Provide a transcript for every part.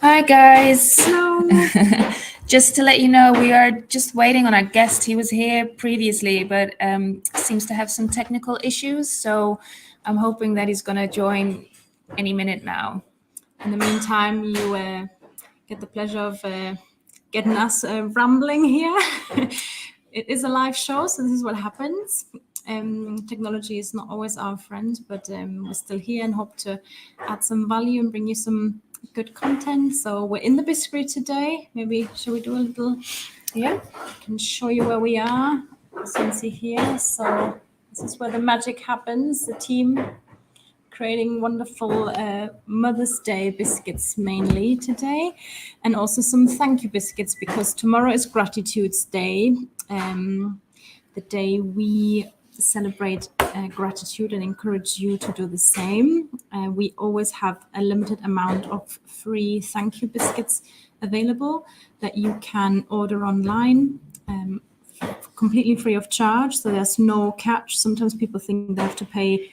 Hi guys. Hello. Just to let you know, we are just waiting on our guest. He was here previously, but seems to have some technical issues. So I'm hoping that he's going to join any minute now. In the meantime, you get the pleasure of getting us rambling here. It is a live show, so this is what happens. Technology is not always our friend, but we're still here and hope to add some value and bring you some good content. So we're in the biscuit today. Maybe shall we do a little? Yeah, I can show you where we are. As you can see here. So this is where the magic happens. The team creating wonderful Mother's Day biscuits mainly today, and also some thank you biscuits because tomorrow is Gratitude's Day, the day we celebrate gratitude and encourage you to do the same. We always have a limited amount of free thank you biscuits available that you can order online. Completely free of charge, so there's no catch. Sometimes people think they have to pay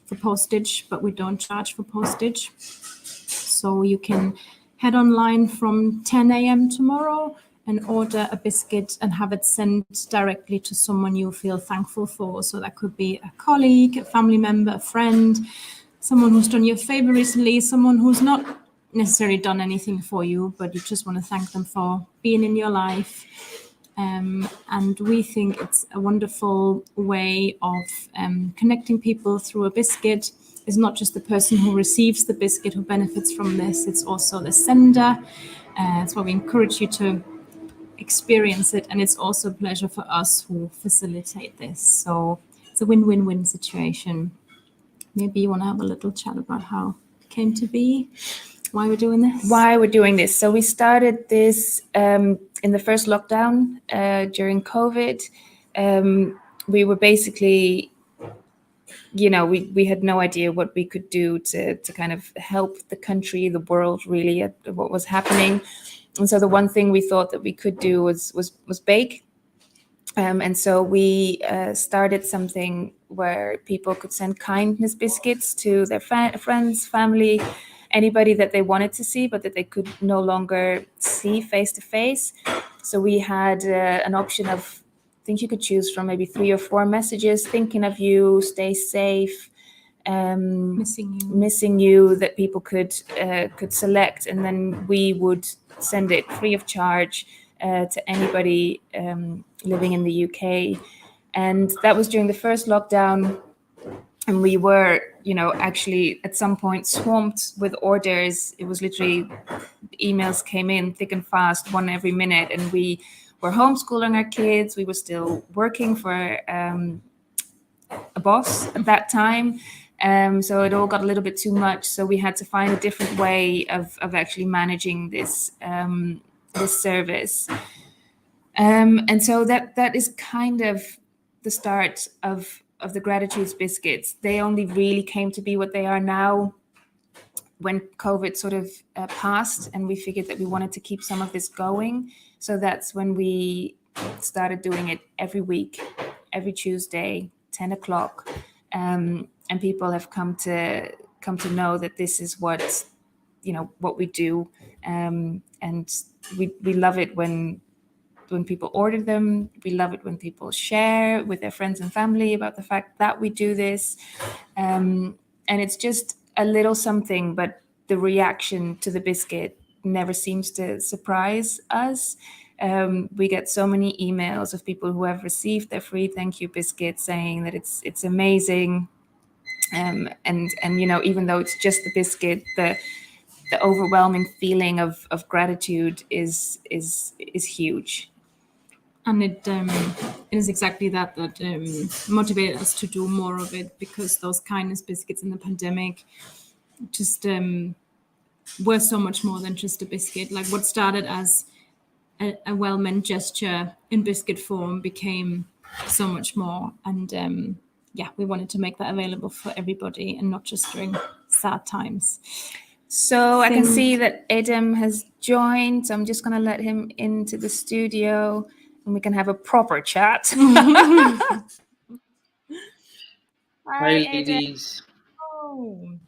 for postage, but we don't charge for postage. So you can head online from 10 a.m. tomorrow and order a biscuit and have it sent directly to someone you feel thankful for. So that could be a colleague, a family member, a friend, someone who's done you a favor recently, someone who's not necessarily done anything for you, but you just want to thank them for being in your life. And we think it's a wonderful way of connecting people through a biscuit. It's not just the person who receives the biscuit who benefits from this, it's also the sender. That's why we encourage you to experience it, and it's also a pleasure for us who facilitate this. So it's a win-win-win situation. Maybe you want to have a little chat about how it came to be, why we're doing this? Why we're doing this. So we started this in the first lockdown during COVID. We were basically, we had no idea what we could do to kind of help the country, the world, really, at what was happening. And so the one thing we thought that we could do was bake. And so we started something where people could send kindness biscuits to their friends, family, anybody that they wanted to see, but that they could no longer see face to face. So we had an option of, I think you could choose from maybe 3 or 4 messages: thinking of you, stay safe, missing you, that people could select, and then we would send it free of charge to anybody living in the UK. And that was during the first lockdown. And we were, actually at some point swamped with orders. It was literally, emails came in thick and fast, one every minute. And we were homeschooling our kids. We were still working for a boss at that time. So it all got a little bit too much. So we had to find a different way of actually managing this service. And so that is kind of the start of the Gratitudes biscuits. They only really came to be what they are now when COVID sort of passed, and we figured that we wanted to keep some of this going. So that's when we started doing it every week, every Tuesday, 10 o'clock. And people have come to know that this is what we do. And we love it when people order them. We love it when people share with their friends and family about the fact that we do this. And it's just a little something, but the reaction to the biscuit never seems to surprise us. We get so many emails of people who have received their free thank you biscuit saying that it's amazing. And even though it's just the biscuit, the overwhelming feeling of gratitude is huge. And it is exactly that motivated us to do more of it, because those kindness biscuits in the pandemic just were so much more than just a biscuit. Like what started as a well-meant gesture in biscuit form became so much more. And we wanted to make that available for everybody and not just during sad times. So I can see that Edem has joined. So I'm just going to let him into the studio and we can have a proper chat. Hi, Hi, Edem. ladies. Oh,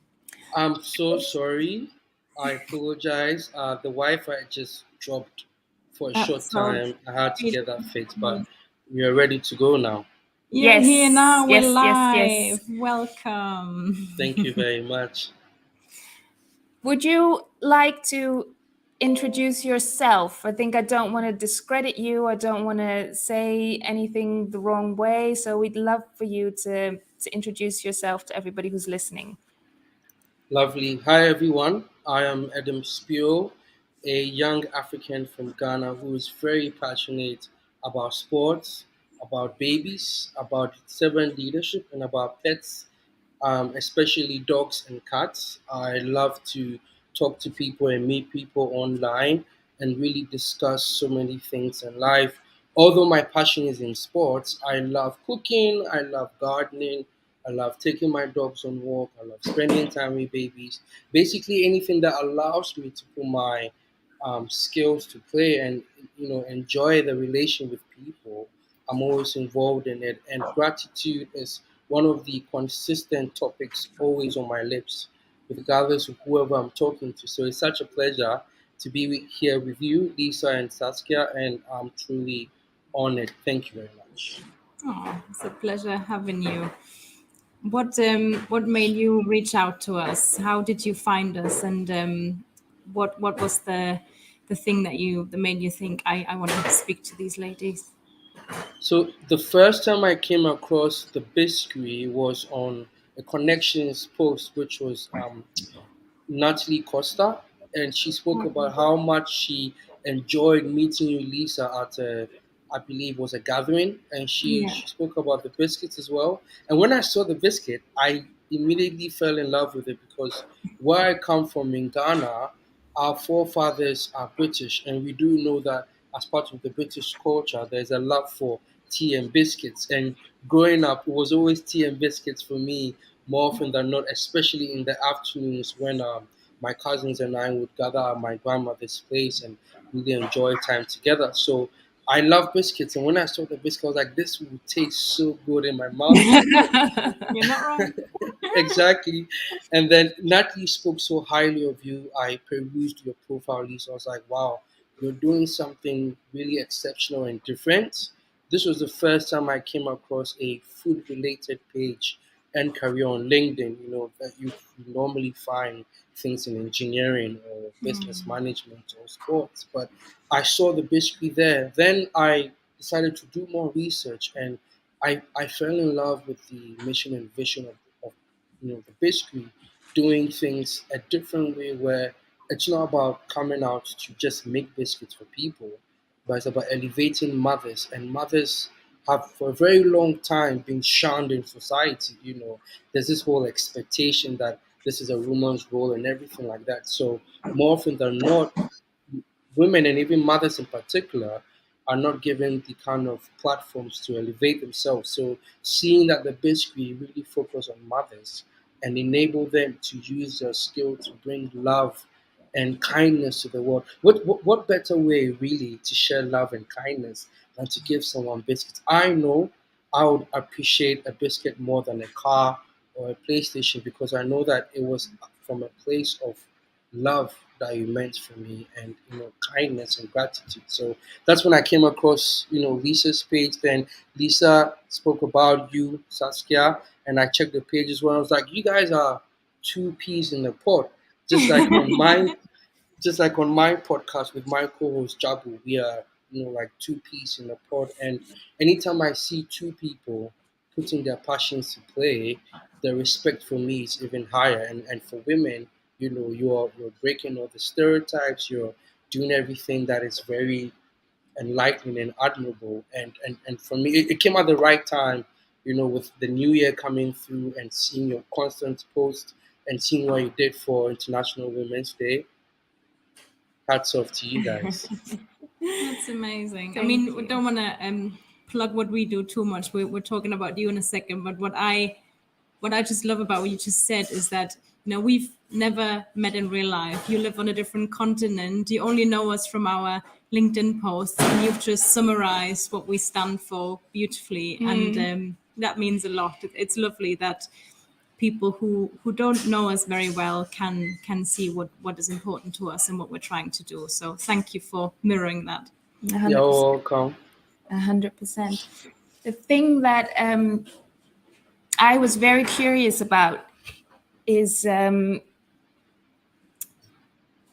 I'm so sorry. I apologize. The Wi-Fi just dropped for a short so time. I had to get that fixed, but we are ready to go now. you're here Yes, now. We're yes, yes, yes. live. Welcome. Thank you very much. Would you like to introduce yourself? I think I don't want to discredit you. I don't want to say anything the wrong way. So we'd love for you to introduce yourself to everybody who's listening. Lovely. Hi, everyone. I am Edem Spio, a young African from Ghana who is very passionate about sports, about babies, about servant leadership, and about pets, especially dogs and cats. I love to talk to people and meet people online and really discuss so many things in life. Although my passion is in sports, I love cooking, I love gardening, I love taking my dogs on walk, I love spending time with babies. Basically, anything that allows me to put my skills to play and enjoy the relation with people. I'm always involved in it, and gratitude is one of the consistent topics always on my lips, regardless of whoever I'm talking to. So it's such a pleasure to be here with you, Lisa and Saskia, and I'm truly honored. Thank you very much. Oh, it's a pleasure having you. What made you reach out to us? How did you find us? And what was the thing that made you think I want to speak to these ladies? So the first time I came across the biscuit was on a connections post, which was Natalie Costa, and she spoke about how much she enjoyed meeting you, Lisa, at I believe was a gathering, and she Yeah. she spoke about the biscuits as well. And when I saw the biscuit, I immediately fell in love with it because where I come from in Ghana, our forefathers are British, and we do know that as part of the British culture, there's a love for tea and biscuits. And growing up, it was always tea and biscuits for me more often than not, especially in the afternoons when my cousins and I would gather at my grandmother's place and really enjoy time together. So I love biscuits, and when I saw the biscuit, I was like, "This would taste so good in my mouth." You're not wrong. Exactly. And then Natalie spoke so highly of you. I perused your profile list. I was like, wow, you're doing something really exceptional and different. This was the first time I came across a food related page and career on LinkedIn. You know, that you normally find things in engineering or business management or sports. But I saw the biscuit there. Then I decided to do more research, and I fell in love with the mission and vision of basically doing things a different way where it's not about coming out to just make biscuits for people, but it's about elevating mothers. And mothers have for a very long time been shunned in society. You know, there's this whole expectation that this is a woman's role and everything like that. So more often than not, women and even mothers in particular are not given the kind of platforms to elevate themselves. So seeing that the biscuit really focus on mothers and enable them to use their skill to bring love and kindness to the world. What better way really to share love and kindness than to give someone biscuits? I know I would appreciate a biscuit more than a car or a PlayStation because I know that it was from a place of love that you meant for me and kindness and gratitude. So that's when I came across Lisa's page. Then Lisa spoke about you, Saskia, and I checked the pages when I was like, you guys are two peas in the pod. Just like on my just like on my podcast with my co-host Jabu, we are like two peas in the pod. And anytime I see two people putting their passions to play, the respect for me is even higher. And for women, you're breaking all the stereotypes. You're doing everything that is very enlightening and admirable. And for me, it came at the right time. With the new year coming through and seeing your constant post and seeing what you did for International Women's Day. Hats off to you guys. That's amazing. I Thank mean, we you. don't want to plug what we do too much. We're talking about you in a second, but what I just love about what you just said is that we've never met in real life. You live on a different continent. You only know us from our LinkedIn posts, and you've just summarized what we stand for beautifully. And that means a lot. It's lovely that people who don't know us very well can see what is important to us and what we're trying to do. So thank you for mirroring that. You're 100%. welcome. 100%. The thing that I was very curious about is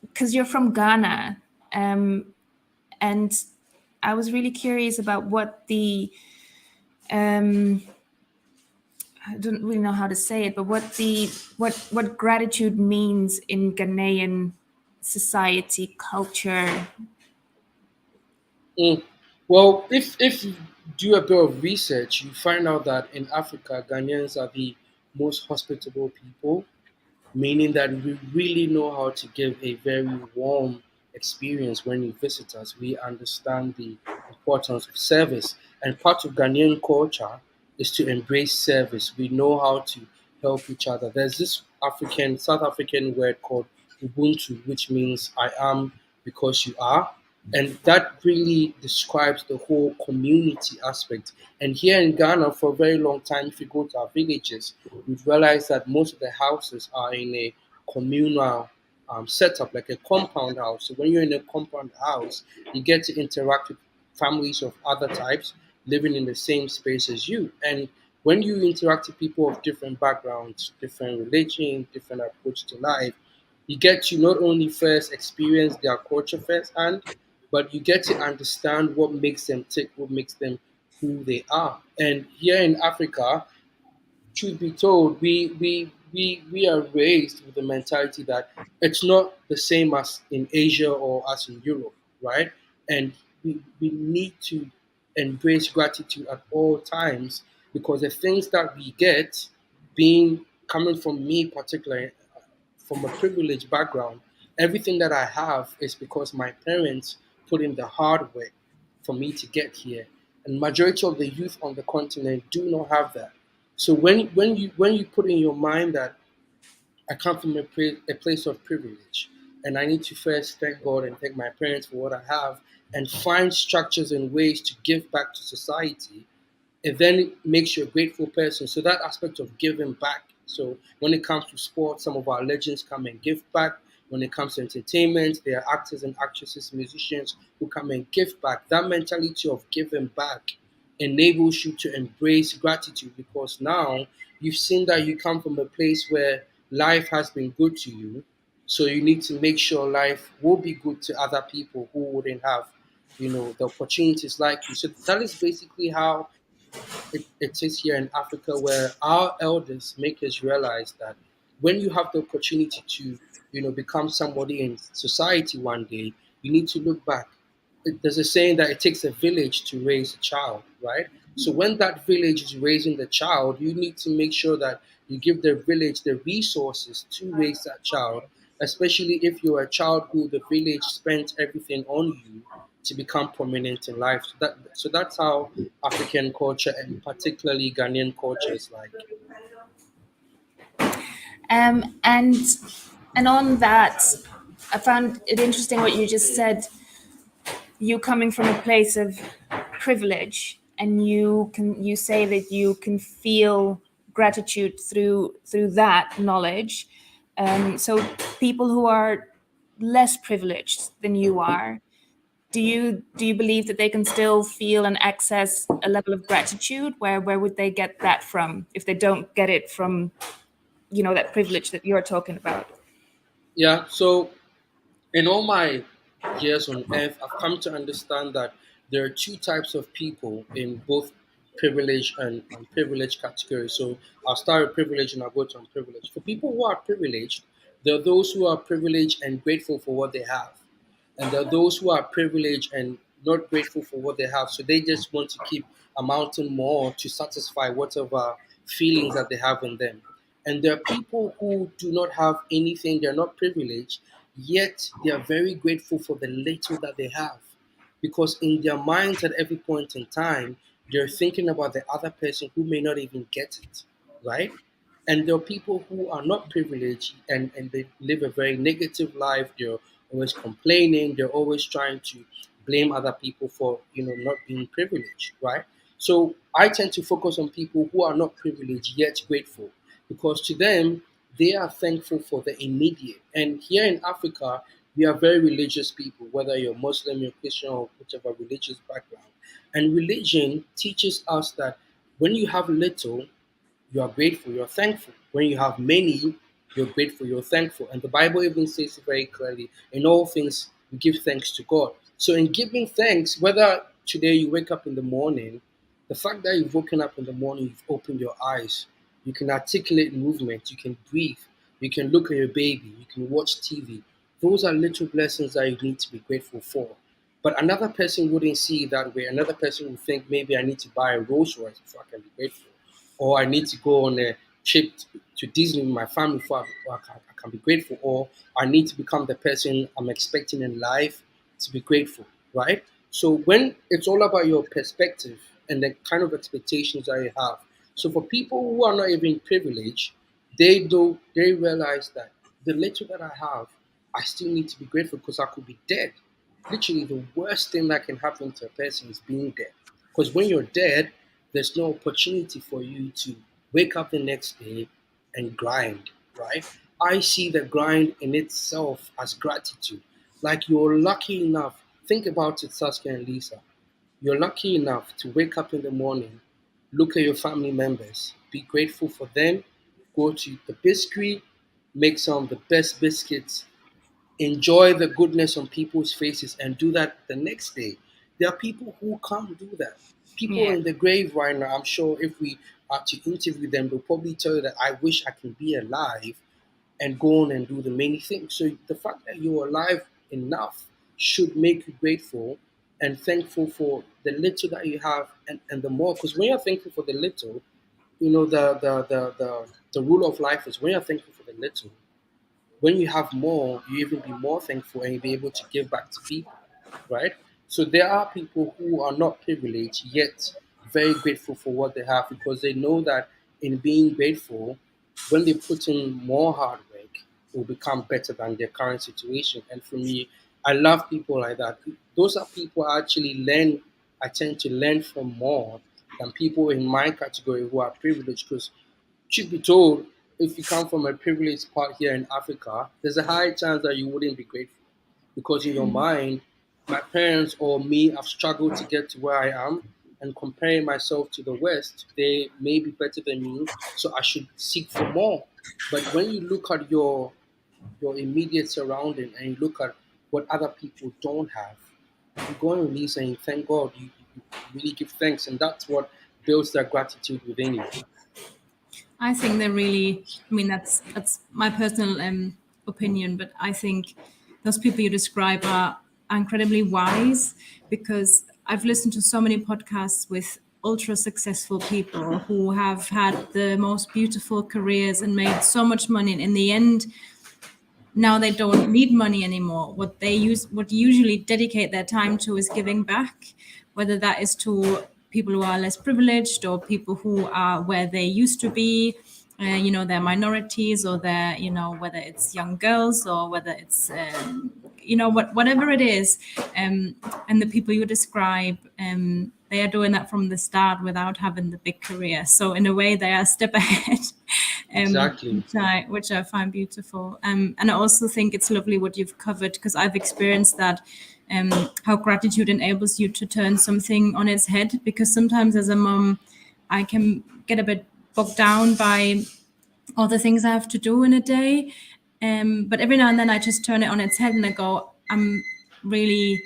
because you're from Ghana, and I was really curious about what the I don't really know how to say it, but what gratitude means in Ghanaian society, culture. Mm. Well, if you do a bit of research, you find out that in Africa, Ghanaians are the most hospitable people, meaning that we really know how to give a very warm experience when you visit us. We understand the importance of service, and part of Ghanaian culture is to embrace service. We know how to help each other. There's this South African word called Ubuntu, which means I am because you are. And that really describes the whole community aspect. And here in Ghana, for a very long time, if you go to our villages, you'd realize that most of the houses are in a communal setup, like a compound house. So when you're in a compound house, you get to interact with families of other types living in the same space as you. And when you interact with people of different backgrounds, different religion, different approach to life, you get to not only first experience their culture firsthand, but you get to understand what makes them tick, what makes them who they are. And here in Africa, truth be told, we are raised with the mentality that it's not the same as in Asia or as in Europe, right? And we need to embrace gratitude at all times because the things that we get, being coming from me particularly, from a privileged background, everything that I have is because my parents put in the hard work for me to get here. And majority of the youth on the continent do not have that. So when you put in your mind that I come from a place of privilege, and I need to first thank God and thank my parents for what I have, and find structures and ways to give back to society, it then makes you a grateful person. So that aspect of giving back. So when it comes to sports, some of our legends come and give back. When it comes to entertainment, there are actors and actresses, musicians who come and give back. That mentality of giving back enables you to embrace gratitude because now you've seen that you come from a place where life has been good to you. So you need to make sure life will be good to other people who wouldn't have, the opportunities like you. So that is basically how it is here in Africa, where our elders make us realize that when you have the opportunity to, become somebody in society one day, you need to look back. There's a saying that it takes a village to raise a child, right? So when that village is raising the child, you need to make sure that you give the village the resources to raise that child, especially if you're a child who the village spent everything on you to become prominent in life. So that's how African culture and particularly Ghanaian culture is like. Um, and and on that, I found it interesting what you just said. You coming from a place of privilege, and you say that you can feel gratitude through that knowledge. So people who are less privileged than you are, do you believe that they can still feel and access a level of gratitude? Where would they get that from if they don't get it from that privilege that you're talking about? Yeah. So in all my years on earth, I've come to understand that there are two types of people in both privilege and unprivileged categories. So I'll start with privilege and I'll go to unprivileged. For people who are privileged, there are those who are privileged and grateful for what they have. And there are those who are privileged and not grateful for what they have. So they just want to keep amounting more to satisfy whatever feelings that they have in them. And there are people who do not have anything, they're not privileged, yet they are very grateful for the little that they have. Because in their minds at every point in time, they're thinking about the other person who may not even get it, right? And there are people who are not privileged and they live a very negative life. They're always complaining. They're always trying to blame other people for not being privileged, right? So I tend to focus on people who are not privileged yet grateful, because to them, they are thankful for the immediate. And here in Africa, we are very religious people, whether you're Muslim, you're Christian, or whichever religious background. And religion teaches us that when you have little, you are grateful, you're thankful. When you have many, you're grateful, you're thankful. And the Bible even says it very clearly, in all things, we give thanks to God. So in giving thanks, whether today you wake up in the morning, the fact that you've woken up in the morning, you've opened your eyes, you can articulate movement, you can breathe, you can look at your baby, you can watch TV. Those are little blessings that you need to be grateful for. But another person wouldn't see it that way. Another person would think maybe I need to buy a Rolls Royce before I can be grateful, or I need to go on a trip to Disney with my family before I can be grateful, or I need to become the person I'm expecting in life to be grateful, right? So when it's all about your perspective and the kind of expectations that you have. So for people who are not even privileged, they realize that the little that I have, I still need to be grateful because I could be dead. Literally, the worst thing that can happen to a person is being dead. Because when you're dead, there's no opportunity for you to wake up the next day and grind, right? I see the grind in itself as gratitude. Like you're lucky enough, think about it, Saskia and Lisa. You're lucky enough to wake up in the morning, look at your family members, be grateful for them, go to the biscuit, make some of the best biscuits, enjoy the goodness on people's faces, and do that the next day. There are people who can't do that. People Yeah. in the grave right now, I'm sure if we are to interview them, they'll probably tell you that I wish I can be alive and go on and do the many things. So the fact that you're alive enough should make you grateful and thankful for the little that you have, and the more. Because when you're thankful for the little, the rule of life is when you're thankful for the little, when you have more, you even be more thankful and you'll be able to give back to people, right? So there are people who are not privileged yet very grateful for what they have, because they know that in being grateful, when they put in more hard work, it will become better than their current situation. And for me, I love people like that. Those are people I tend to learn from more than people in my category who are privileged, because truth be told, if you come from a privileged part here in Africa, there's a high chance that you wouldn't be grateful, because in your mind, my parents or me have struggled to get to where I am, and comparing myself to the West, they may be better than me, so I should seek for more. But when you look at your immediate surrounding and you look at what other people don't have, you go and release and you thank God. You really give thanks, and that's what builds that gratitude within you. I think they're really. I mean, that's my personal opinion, but I think those people you describe are incredibly wise, because I've listened to so many podcasts with ultra successful people who have had the most beautiful careers and made so much money, and in the end, now they don't need money anymore. What usually dedicate their time to is giving back, whether that is to people who are less privileged or people who are where they used to be. They're minorities, or they're, whether it's young girls, or whether it's whatever it is. And the people you describe, they are doing that from the start without having the big career, so in a way they are a step ahead. Exactly. Which I find beautiful. And I also think it's lovely what you've covered, because I've experienced that, how gratitude enables you to turn something on its head. Because sometimes as a mom, I can get a bit bogged down by all the things I have to do in a day. But every now and then I just turn it on its head and I go, I'm really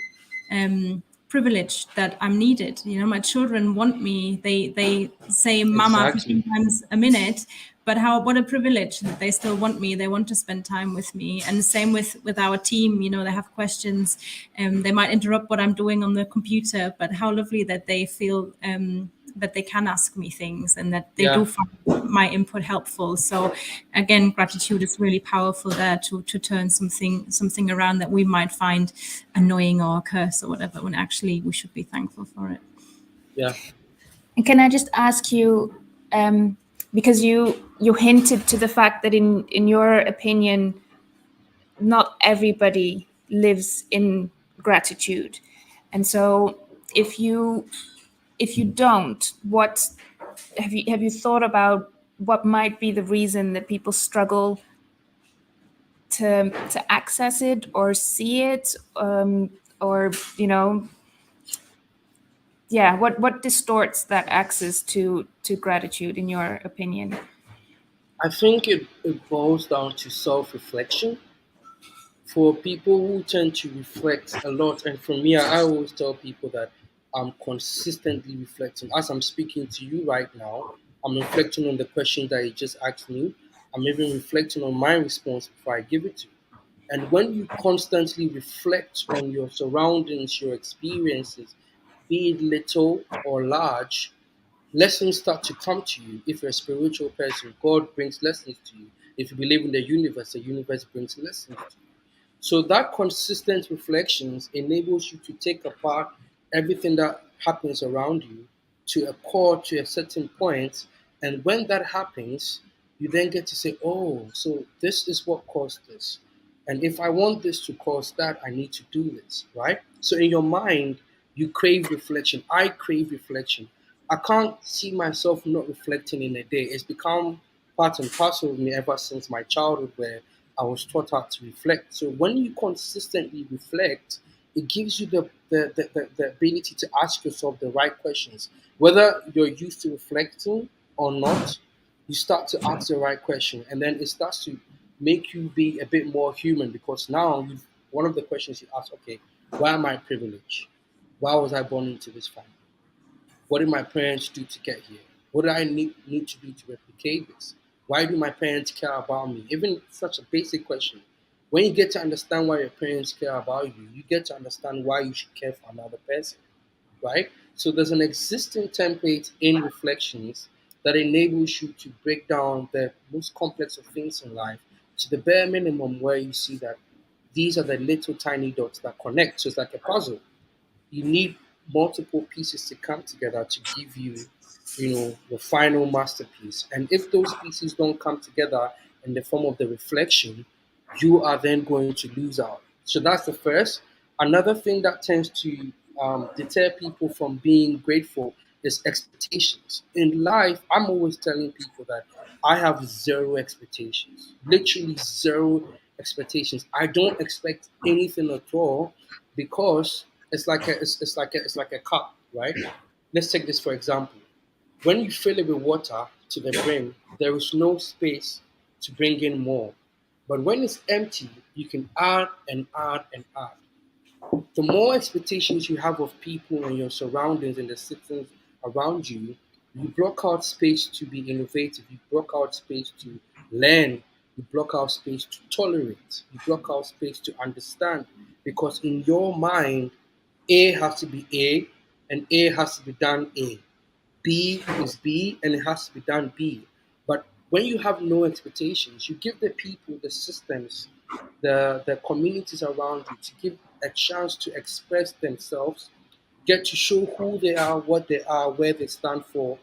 privileged that I'm needed. My children want me. They say "Mama" Exactly. 15 times a minute, but what a privilege that they still want me. They want to spend time with me. And the same with our team. They have questions. They might interrupt what I'm doing on the computer, but how lovely that they feel. That they can ask me things, and that they do Yeah. find my input helpful. So again, gratitude is really powerful there to turn something around that we might find annoying or a curse or whatever, when actually we should be thankful for it. Yeah. And can I just ask you, because you hinted to the fact that in your opinion, not everybody lives in gratitude, and so if you if you don't, what have you thought about what might be the reason that people struggle to access it or see it, or yeah, what distorts that access to gratitude in your opinion? I think it boils down to self reflection. For people who tend to reflect a lot, and for me, I always tell people that I'm consistently reflecting. As I'm speaking to you right now, I'm reflecting on the question that you just asked me. I'm even reflecting on my response before I give it to you. And when you constantly reflect on your surroundings, your experiences, be it little or large, lessons start to come to you. If you're a spiritual person, God brings lessons to you. If you believe in the universe brings lessons to you. So that consistent reflections enables you to take apart everything that happens around you to a core, to a certain point. And when that happens, you then get to say, oh, so this is what caused this. And if I want this to cause that, I need to do this, right? So in your mind, you crave reflection. I crave reflection. I can't see myself not reflecting in a day. It's become part and parcel of me ever since my childhood, where I was taught how to reflect. So when you consistently reflect, it gives you the ability to ask yourself the right questions. Whether you're used to reflecting or not, you start to ask the right question, and then it starts to make you be a bit more human, because now you've one of the questions you ask, okay, why am I privileged? Why was I born into this family? What did my parents do to get here? What do I need to do to replicate this? Why do my parents care about me? Even such a basic question. When you get to understand why your parents care about you, you get to understand why you should care for another person, right? So there's an existing template in reflections that enables you to break down the most complex of things in life to the bare minimum, where you see that these are the little tiny dots that connect. So it's like a puzzle. You need multiple pieces to come together to give you, the final masterpiece. And if those pieces don't come together in the form of the reflection, you are then going to lose out. So that's the first. Another thing that tends to deter people from being grateful is expectations. In life, I'm always telling people that I have zero expectations, literally zero expectations. I don't expect anything at all, because it's like a cup, right? Let's take this for example. When you fill it with water to the brim, there is no space to bring in more. But when it's empty, you can add and add and add. The more expectations you have of people and your surroundings and the systems around you, you block out space to be innovative, you block out space to learn, you block out space to tolerate, you block out space to understand. Because in your mind, A has to be A and A has to be done A. B is B and it has to be done B. But when you have no expectations, you give the people, the systems, the communities around you to give a chance to express themselves, get to show who they are, where they stand for,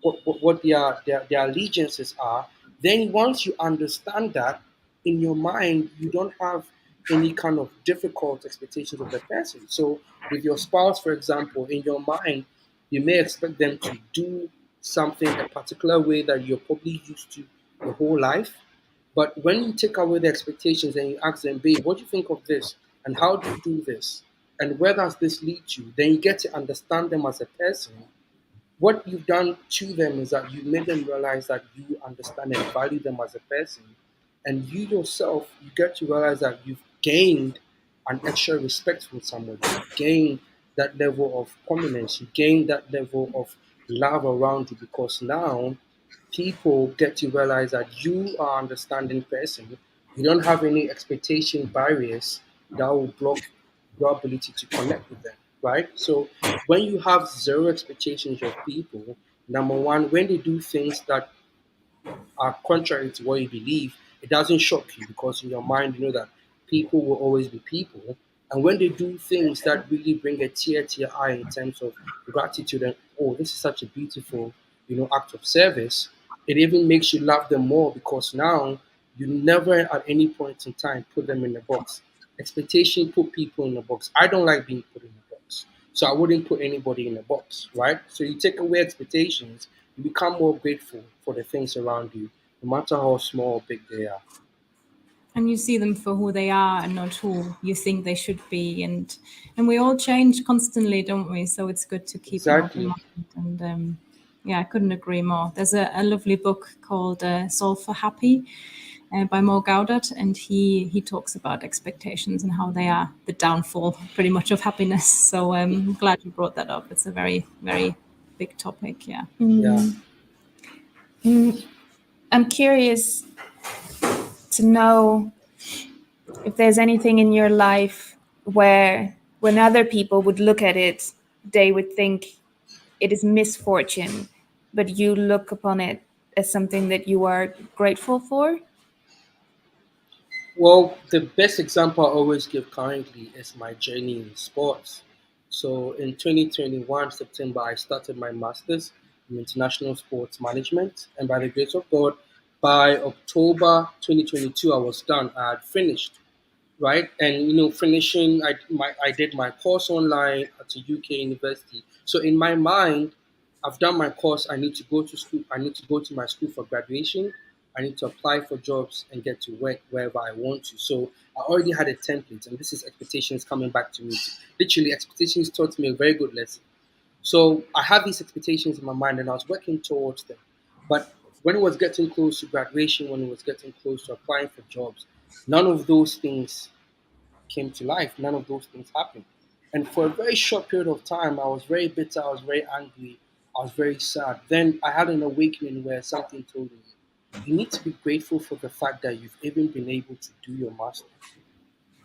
what their allegiances are. Then once you understand that, in your mind, you don't have any kind of difficult expectations of the person. So with your spouse, for example, in your mind, you may expect them to do something a particular way that you're probably used to your whole life. But when you take away the expectations and you ask them, babe, what do you think of this? And how do you do this? And where does this lead to? Then you get to understand them as a person. What you've done to them is that you made them realize that you understand and value them as a person. And you yourself, you get to realize that you've gained an extra respect from somebody. You gain that level of prominence. You gain that level of love around you, because now people get to realize that you are an understanding person. You don't have any expectation barriers that will block your ability to connect with them, right? So when you have zero expectations of people, number one, when they do things that are contrary to what you believe, it doesn't shock you, because in your mind you know that people will always be people. And when they do things that really bring a tear to your eye in terms of gratitude and, oh, this is such a beautiful, act of service, it even makes you love them more, because now you never at any point in time put them in a box. Expectation put people in a box. I don't like being put in a box. So I wouldn't put anybody in a box, right? So you take away expectations, you become more grateful for the things around you, no matter how small or big they are. And you see them for who they are and not who you think they should be. And we all change constantly, don't we? So it's good to keep an open Exactly. mind. And yeah, I couldn't agree more. There's a lovely book called Solve for Happy by Mo Gaudat, and he talks about expectations and how they are the downfall pretty much of happiness. So I'm glad you brought that up. It's a very, very big topic. Yeah. Yeah. I'm curious to know if there's anything in your life where, when other people would look at it, they would think it is misfortune, but you look upon it as something that you are grateful for. Well, the best example I always give currently is my journey in sports. So in 2021 September, I started my master's in international sports management, and by the grace of God, by October 2022, I was done. I had finished, right? And finishing, I did my course online at a UK university. So in my mind, I've done my course. I need to go to school. I need to go to my school for graduation. I need to apply for jobs and get to work wherever I want to. So I already had a template, and this is expectations coming back to me. Literally, expectations taught me a very good lesson. So I had these expectations in my mind, and I was working towards them. But when it was getting close to graduation, when it was getting close to applying for jobs, none of those things came to life. None of those things happened. And for a very short period of time, I was very bitter, I was very angry, I was very sad. Then I had an awakening where something told me, you need to be grateful for the fact that you've even been able to do your master's.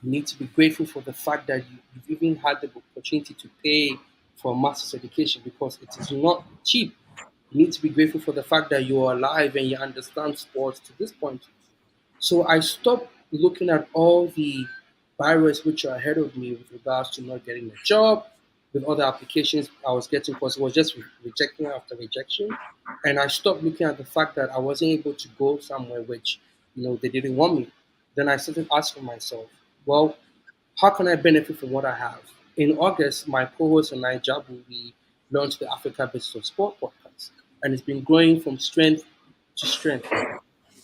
You need to be grateful for the fact that you've even had the opportunity to pay for a master's education because it is not cheap. You need to be grateful for the fact that you are alive and you understand sports to this point. So I stopped looking at all the barriers which are ahead of me with regards to not getting a job, with other applications I was getting because it was just rejecting after rejection. And I stopped looking at the fact that I wasn't able to go somewhere which, they didn't want me. Then I started asking myself, well, how can I benefit from what I have? In August, my co-host and I, Jabu, we launched the Africa Business of Sport podcast. And it's been growing from strength to strength.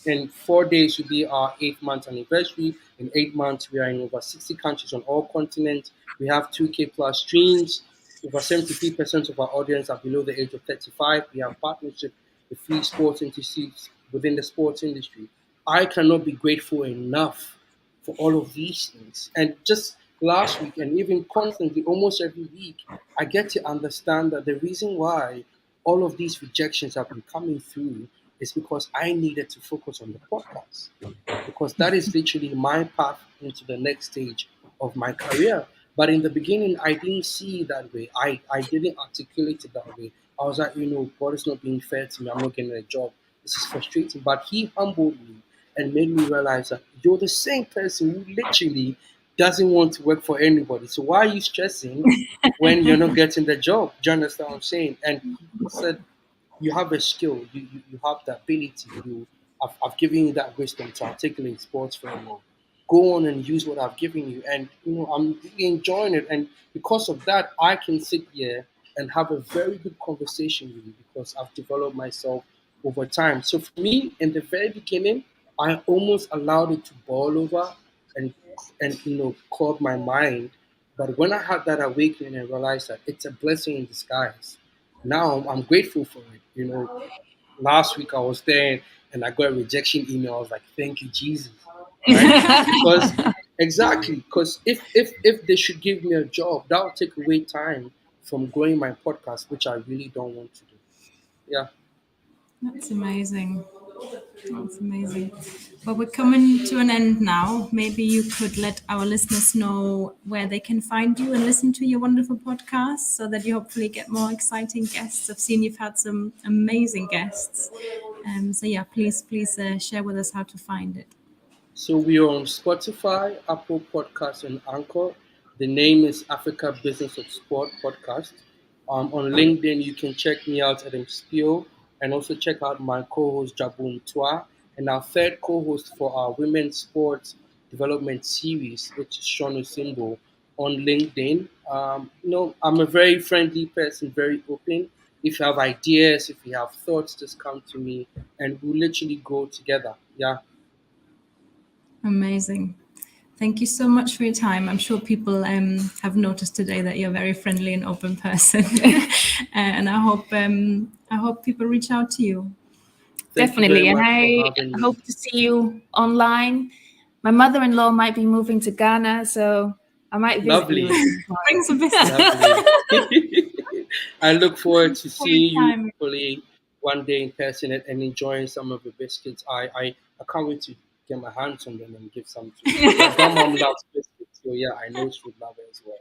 In 4 days will be our 8 month anniversary. In 8 months, we are in over 60 countries on all continents. We have 2K plus streams. Over 73% of our audience are below the age of 35. We have partnership with free sports institutes within the sports industry. I cannot be grateful enough for all of these things. And just last week, and even constantly, almost every week, I get to understand that the reason why all of these rejections have been coming through is because I needed to focus on the podcast because that is literally my path into the next stage of my career. But in the beginning, I didn't see it that way. I didn't articulate it that way. I was like, God is not being fair to me. I'm not getting a job. This is frustrating. But He humbled me and made me realize that you're the same person who literally doesn't want to work for anybody. So why are you stressing when you're not getting the job? Do you understand what I'm saying? And He said, you have a skill, you have the ability, I've given you that wisdom to articulate sports very well. Go on and use what I've given you. And I'm really enjoying it. And because of that, I can sit here and have a very good conversation with you because I've developed myself over time. So for me, in the very beginning, I almost allowed it to boil over and cloud my mind. But when I had that awakening and realized that it's a blessing in disguise, now I'm grateful for it. Last week I was there and I got a rejection email. I was like, thank you, Jesus. Right? Because exactly, because if they should give me a job, that would take away time from growing my podcast, which I really don't want to do. Yeah. That's amazing. That's amazing. Well, we're coming to an end now. Maybe you could let our listeners know where they can find you and listen to your wonderful podcast so that you hopefully get more exciting guests. I've seen you've had some amazing guests. So, yeah, please share with us how to find it. So we are on Spotify, Apple Podcasts, and Anchor. The name is Africa Business of Sport Podcast. On LinkedIn, you can check me out, Edem Spio, and also check out my co-host Jabun Twa, and our third co-host for our women's sports development series, which is Sean Osimbo. on LinkedIn. I'm a very friendly person, very open. If you have ideas, if you have thoughts, just come to me, and we'll literally go together. Yeah, Amazing. Thank you so much for your time. I'm sure people have noticed today that you're a very friendly and open person, and I hope people reach out to you. thank you very Definitely. And much for I having me. hope to see you online. My mother-in-law might be moving to Ghana, so I might visit you at Lovely, some point. Brings a visit. lovely. I look forward to For your seeing you time. hopefully one day in person, and enjoying some of the biscuits. I can't wait to get my hands on them and give some to. My grandmom loves biscuits, so yeah, I know she would love it as well.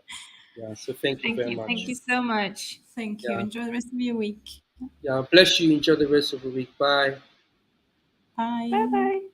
Yeah, so thank you Thank very you. Thank much. you so much. Thank you. Yeah, Enjoy the rest of your week. yeah. Bless you. Enjoy the rest of the week. Bye. Bye Bye. bye.